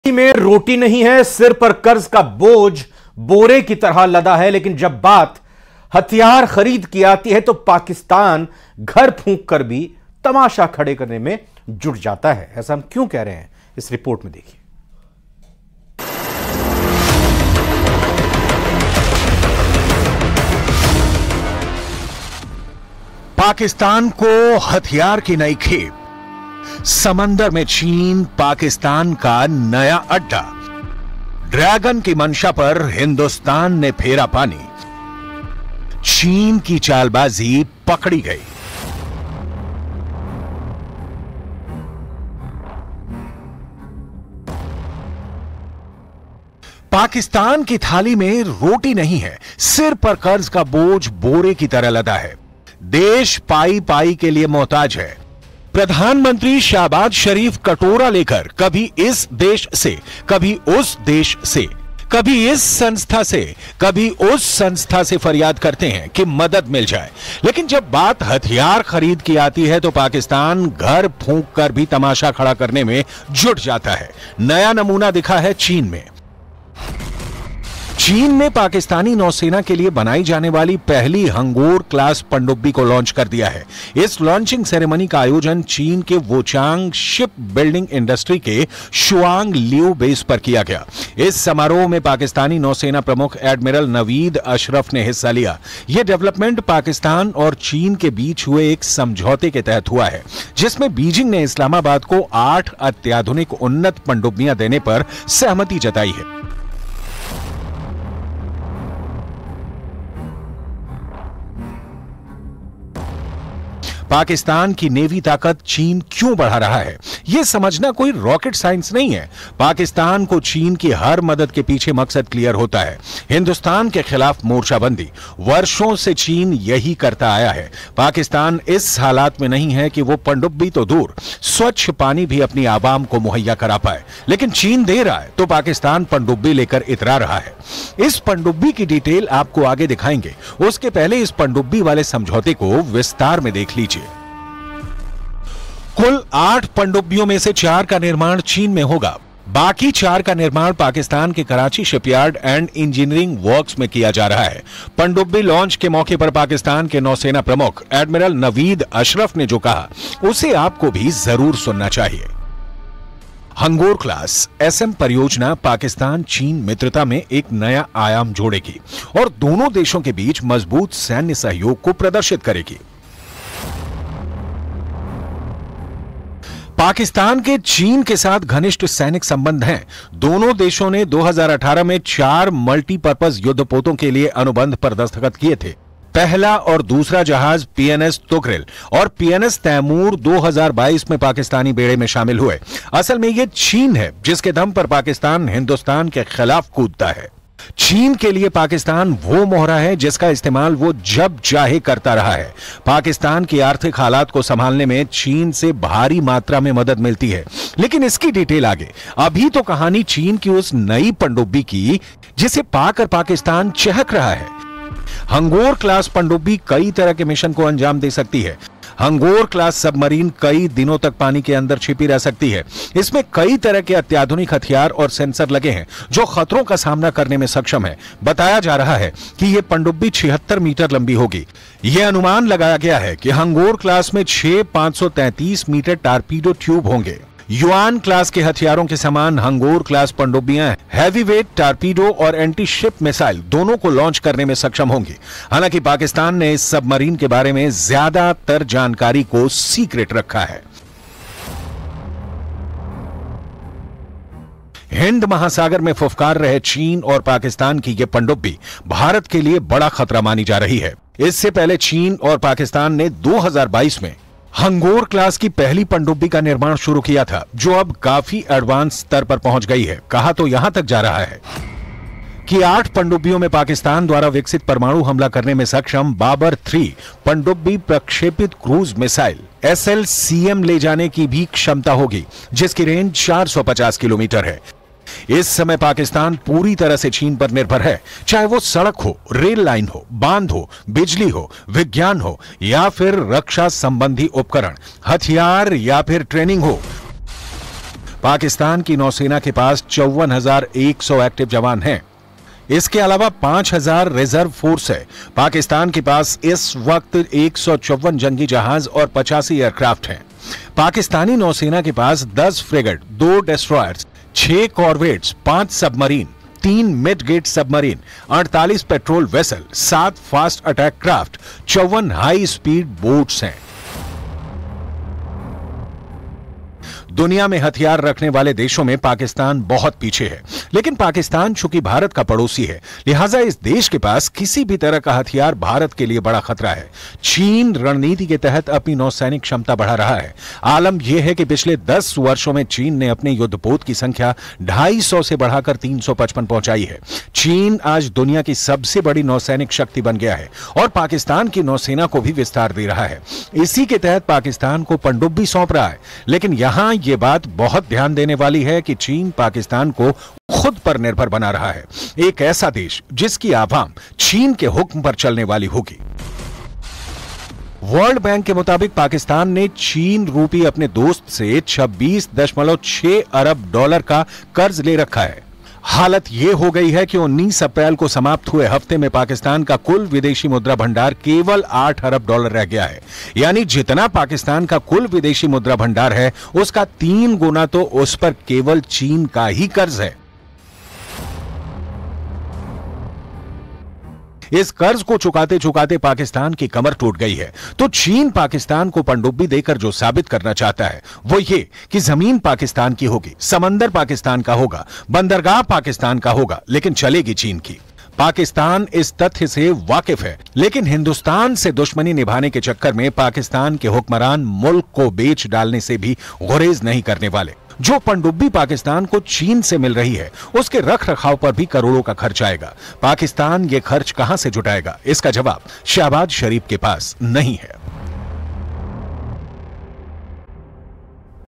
में रोटी नहीं है, सिर पर कर्ज का बोझ बोरे की तरह लदा है। लेकिन जब बात हथियार खरीद की आती है तो पाकिस्तान घर फूंक कर भी तमाशा खड़े करने में जुट जाता है। ऐसा हम क्यों कह रहे हैं, इस रिपोर्ट में देखिए। पाकिस्तान को हथियार की नई खेप, समंदर में चीन पाकिस्तान का नया अड्डा, ड्रैगन की मंशा पर हिंदुस्तान ने फेरा पानी, चीन की चालबाजी पकड़ी गई। पाकिस्तान की थाली में रोटी नहीं है, सिर पर कर्ज का बोझ बोरे की तरह लदा है। देश पाई पाई के लिए मोहताज है। प्रधानमंत्री शहबाज शरीफ कटोरा लेकर कभी इस देश से, कभी उस देश से, कभी इस संस्था से, कभी उस संस्था से फरियाद करते हैं कि मदद मिल जाए। लेकिन जब बात हथियार खरीद की आती है तो पाकिस्तान घर फूंक कर भी तमाशा खड़ा करने में जुट जाता है। नया नमूना दिखा है चीन में। चीन ने पाकिस्तानी नौसेना के लिए बनाई जाने वाली पहली हंगोर क्लास पनडुब्बी को लॉन्च कर दिया है। इस लॉन्चिंग सेरेमनी का आयोजन चीन के वोचांग शिप बिल्डिंग इंडस्ट्री के शुआंग लियो बेस पर किया गया। इस समारोह में पाकिस्तानी नौसेना प्रमुख एडमिरल नवीद अशरफ ने हिस्सा लिया। यह डेवलपमेंट पाकिस्तान और चीन के बीच हुए एक समझौते के तहत हुआ है, जिसमें बीजिंग ने इस्लामाबाद को 8 अत्याधुनिक उन्नत पनडुब्बियां देने पर सहमति जताई है। पाकिस्तान की नेवी ताकत चीन क्यों बढ़ा रहा है, यह समझना कोई रॉकेट साइंस नहीं है। पाकिस्तान को चीन की हर मदद के पीछे मकसद क्लियर होता है, हिंदुस्तान के खिलाफ मोर्चाबंदी। वर्षों से चीन यही करता आया है। पाकिस्तान इस हालात में नहीं है कि वो पनडुब्बी तो दूर, स्वच्छ पानी भी अपनी आवाम को मुहैया करा पाए। लेकिन चीन दे रहा है तो पाकिस्तान पनडुब्बी लेकर इतरा रहा है। इस पनडुब्बी की डिटेल आपको आगे दिखाएंगे। उसके पहले इस पनडुब्बी वाले समझौते को विस्तार में देख लीजिए। कुल 8 पनडुब्बियों में से 4 का निर्माण चीन में होगा। बाकी 4 का निर्माण पाकिस्तान के Karachi shipyard and engineering works में किया जा रहा है। पनडुब्बी लॉन्च के मौके पर पाकिस्तान के नौसेना प्रमुख एडमिरल नवीद अशरफ ने जो कहा, उसे आपको भी जरूर सुनना चाहिए। हंगोर क्लास एसएम परियोजना पाकिस्तान चीन मित्रता में एक नया आयाम जोड़ेगी और दोनों देशों के बीच मजबूत सैन्य सहयोग को प्रदर्शित करेगी। पाकिस्तान के चीन के साथ घनिष्ठ सैनिक संबंध हैं। दोनों देशों ने 2018 में 4 मल्टीपर्पज युद्धपोतों के लिए अनुबंध पर दस्तखत किए थे। पहला और दूसरा जहाज पीएनएस तुगरिल और पीएनएस तैमूर 2022 में पाकिस्तानी बेड़े में शामिल हुए। असल में यह चीन है जिसके दम पर पाकिस्तान हिंदुस्तान के खिलाफ कूदता है। चीन के लिए पाकिस्तान वो मोहरा है जिसका इस्तेमाल वो जब चाहे करता रहा है। पाकिस्तान की आर्थिक हालात को संभालने में चीन से भारी मात्रा में मदद मिलती है। लेकिन इसकी डिटेल आगे। अभी तो कहानी चीन की उस नई पनडुब्बी की जिसे पाकर पाकिस्तान चहक रहा है। हंगोर क्लास पनडुब्बी कई तरह के मिशन को अंजाम दे सकती है। हंगोर क्लास सबमरीन कई दिनों तक पानी के अंदर छिपी रह सकती है। इसमें कई तरह के अत्याधुनिक हथियार और सेंसर लगे हैं जो खतरों का सामना करने में सक्षम है। बताया जा रहा है कि यह पनडुब्बी 76 मीटर लंबी होगी। यह अनुमान लगाया गया है कि हंगोर क्लास में 6 533 मीटर टारपीडो ट्यूब होंगे। युआन क्लास के हथियारों के समान हंगोर क्लास पनडुब्बियां हैवीवेट टारपीडो और एंटी शिप मिसाइल दोनों को लॉन्च करने में सक्षम होंगी। हालांकि पाकिस्तान ने इस सबमरीन के बारे में ज्यादातर जानकारी को सीक्रेट रखा है। हिंद महासागर में फुफकार रहे चीन और पाकिस्तान की यह पनडुब्बी भारत के लिए बड़ा खतरा मानी जा रही है। इससे पहले चीन और पाकिस्तान ने 2022 में हंगोर क्लास की पहली पनडुब्बी का निर्माण शुरू किया था, जो अब काफी एडवांस स्तर पर पहुंच गई है। कहा तो यहां तक जा रहा है कि 8 पनडुब्बियों में पाकिस्तान द्वारा विकसित परमाणु हमला करने में सक्षम बाबर 3 पनडुब्बी प्रक्षेपित क्रूज मिसाइल SLCM ले जाने की भी क्षमता होगी, जिसकी रेंज 450 किलोमीटर है। इस समय पाकिस्तान पूरी तरह से चीन पर निर्भर है, चाहे वो सड़क हो, रेल लाइन हो, बांध हो, बिजली हो, विज्ञान हो या फिर रक्षा संबंधी उपकरण, हथियार या फिर ट्रेनिंग हो। पाकिस्तान की नौसेना के पास 54,100 एक्टिव जवान हैं। इसके अलावा 5,000 रिजर्व फोर्स है। पाकिस्तान के पास इस वक्त 154 जंगी जहाज और 85 एयरक्राफ्ट हैं। पाकिस्तानी नौसेना के पास 10 frigate, 2 destroyers, 6 corvettes, 5 submarine, 3 midget submarine, 48 petrol vessel, 7 fast attack craft, 54 high speed boats हैं। दुनिया में हथियार रखने वाले देशों में पाकिस्तान बहुत पीछे है, लेकिन पाकिस्तान चूंकि भारत का पड़ोसी है, लिहाजा इस देश के पास किसी भी तरह का हथियार भारत के लिए बड़ा खतरा है। चीन रणनीति के तहत अपनी नौसैनिक क्षमता बढ़ा रहा है। आलम यह है कि पिछले 10 वर्षों में चीन ने अपने युद्धपोत की संख्या 250 से बढ़ाकर 355 पहुंचाई है। चीन आज दुनिया की सबसे बड़ी नौसैनिक शक्ति बन गया है और पाकिस्तान की नौसेना को भी विस्तार दे रहा है। इसी के तहत पाकिस्तान को पनडुब्बी सौंप रहा है। लेकिन यहां यह बात बहुत ध्यान देने वाली है कि चीन पाकिस्तान को खुद पर निर्भर बना रहा है, एक ऐसा देश जिसकी आवाम चीन के हुक्म पर चलने वाली होगी। वर्ल्ड बैंक के मुताबिक पाकिस्तान ने चीन रूपी अपने दोस्त से 26.6 अरब डॉलर का कर्ज ले रखा है। हालत यह हो गई है कि 19 अप्रैल को समाप्त हुए हफ्ते में पाकिस्तान का कुल विदेशी मुद्रा भंडार केवल 8 अरब डॉलर रह गया है। यानी जितना पाकिस्तान का कुल विदेशी मुद्रा भंडार है, उसका 3 गुना तो उस पर केवल चीन का ही कर्ज है। इस कर्ज को चुकाते चुकाते पाकिस्तान की कमर टूट गई है। तो चीन पाकिस्तान को पनडुब्बी देकर जो साबित करना चाहता है वो ये कि जमीन पाकिस्तान की होगी, समंदर पाकिस्तान का होगा, बंदरगाह पाकिस्तान का होगा, लेकिन चलेगी चीन की। पाकिस्तान इस तथ्य से वाकिफ है, लेकिन हिंदुस्तान से दुश्मनी निभाने के चक्कर में पाकिस्तान के हुक्मरान मुल्क को बेच डालने से भी गुरेज नहीं करने वाले। जो पनडुब्बी पाकिस्तान को चीन से मिल रही है, उसके रख रखाव पर भी करोड़ों का खर्च आएगा। पाकिस्तान ये खर्च कहां से जुटाएगा? इसका जवाब शहबाज शरीफ के पास नहीं है।